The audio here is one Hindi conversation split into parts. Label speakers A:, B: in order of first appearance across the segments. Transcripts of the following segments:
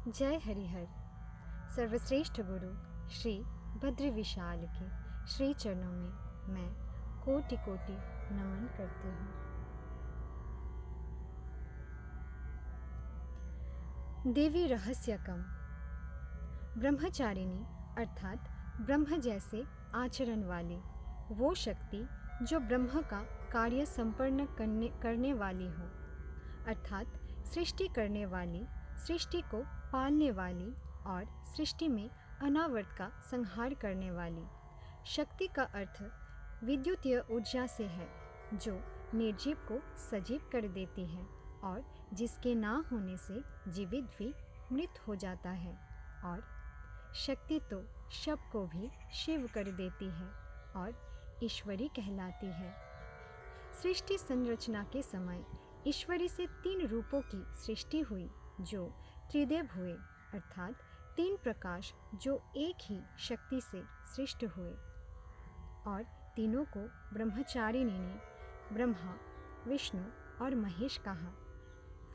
A: जय हरिहर। सर्वश्रेष्ठ गुरु श्री भद्र विशाल के श्री चरणों में मैं कोटि कोटि नमन करती हूँ। देवी रहस्यकम। ब्रह्मचारिणी अर्थात ब्रह्म जैसे आचरण वाली वो शक्ति जो ब्रह्म का कार्य संपन्न करने वाली हो, अर्थात सृष्टि करने वाली, सृष्टि को पालने वाली और सृष्टि में अनावर्त का संहार करने वाली। शक्ति का अर्थ विद्युतीय ऊर्जा से है जो निर्जीव को सजीव कर देती है और जिसके ना होने से जीवित भी मृत हो जाता है। और शक्ति तो शव को भी शिव कर देती है और ईश्वरी कहलाती है। सृष्टि संरचना के समय ईश्वरी से 3 रूपों की सृष्टि हुई जो त्रिदेव हुए, अर्थात 3 प्रकाश जो एक ही शक्ति से सृष्ट हुए। और तीनों को ब्रह्मचारिणी ने ब्रह्मा, विष्णु और महेश कहा।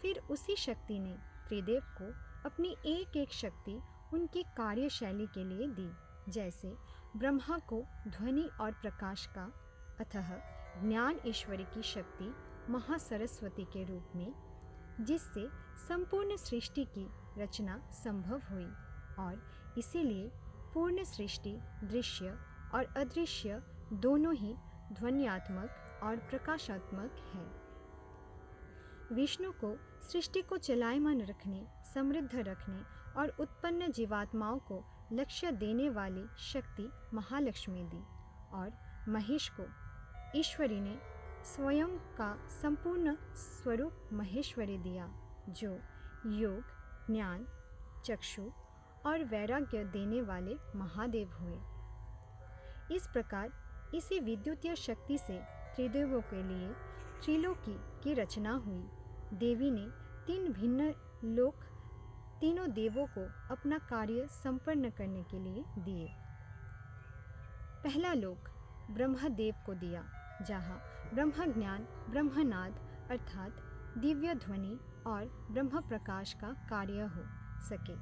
A: फिर उसी शक्ति ने त्रिदेव को अपनी एक एक शक्ति उनकी कार्यशैली के लिए दी। जैसे ब्रह्मा को ध्वनि और प्रकाश का, अतः ज्ञान ईश्वरी की शक्ति महासरस्वती के रूप में, जिससे संपूर्ण सृष्टि की रचना संभव हुई। और इसीलिए पूर्ण सृष्टि दृश्य और अदृश्य दोनों ही ध्वन्यात्मक और प्रकाशात्मक है। विष्णु को सृष्टि को चलायमान रखने, समृद्ध रखने और उत्पन्न जीवात्माओं को लक्ष्य देने वाली शक्ति महालक्ष्मी दी। और महेश को ईश्वरी ने स्वयं का संपूर्ण स्वरूप महेश्वरी दिया, जो योग, ज्ञान, चक्षु और वैराग्य देने वाले महादेव हुए। इस प्रकार इसी विद्युतीय शक्ति से त्रिदेवों के लिए त्रिलोकी की रचना हुई। देवी ने 3 भिन्न लोक तीनों देवों को अपना कार्य संपन्न करने के लिए दिए। पहला लोक ब्रह्मदेव को दिया, जहाँ ब्रह्म ज्ञान, ब्रह्मनाद अर्थात दिव्य ध्वनि और ब्रह्म प्रकाश का कार्य हो सके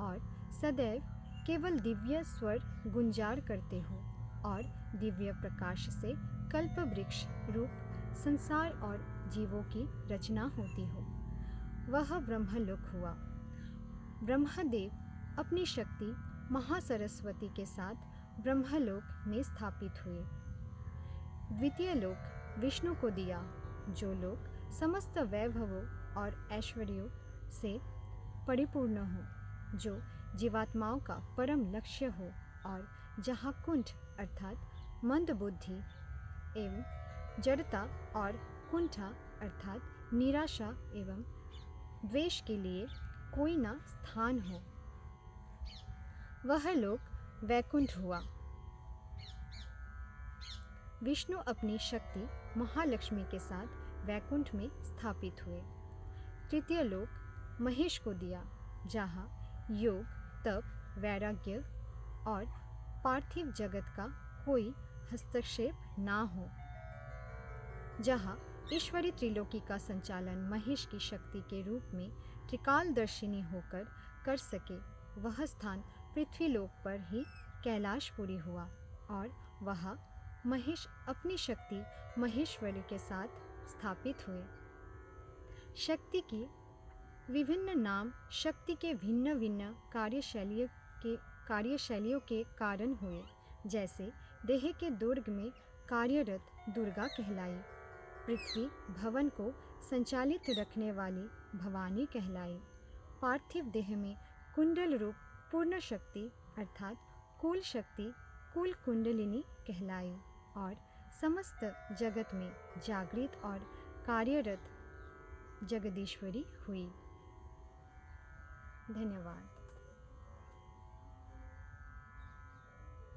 A: और सदैव केवल दिव्य स्वर गुंजार करते हो और दिव्य प्रकाश से कल्प वृक्ष रूप संसार और जीवों की रचना होती हो, वह ब्रह्मलोक हुआ। ब्रह्मदेव अपनी शक्ति महासरस्वती के साथ ब्रह्मलोक में स्थापित हुए। द्वितीय लोक विष्णु को दिया, जो लोक समस्त वैभवों और ऐश्वर्यों से परिपूर्ण हो, जो जीवात्माओं का परम लक्ष्य हो और जहाँ कुंठ अर्थात मंद बुद्धि एवं जड़ता और कुंठा अर्थात निराशा एवं द्वेष के लिए कोई न स्थान हो, वह लोक वैकुंठ हुआ। विष्णु अपनी शक्ति महालक्ष्मी के साथ वैकुंठ में स्थापित हुए। तृतीय लोक महेश को दिया, जहाँ योग, तप, वैराग्य और पार्थिव जगत का कोई हस्तक्षेप ना हो, जहाँ ईश्वरी त्रिलोकी का संचालन महेश की शक्ति के रूप में त्रिकालदर्शिनी होकर कर सके। वह स्थान पृथ्वीलोक पर ही कैलाशपुरी हुआ और वह महेश अपनी शक्ति महेश्वरी के साथ स्थापित हुए। शक्ति की विभिन्न नाम शक्ति के भिन्न भिन्न कार्यशैलियों के कारण हुए। जैसे देह के दुर्ग में कार्यरत दुर्गा कहलाई, पृथ्वी भवन को संचालित रखने वाली भवानी कहलाई, पार्थिव देह में कुंडल रूप पूर्ण शक्ति अर्थात कुल शक्ति कुल कुंडलिनी कहलाई और समस्त जगत में जागृत और कार्यरत जगदीश्वरी हुई। धन्यवाद।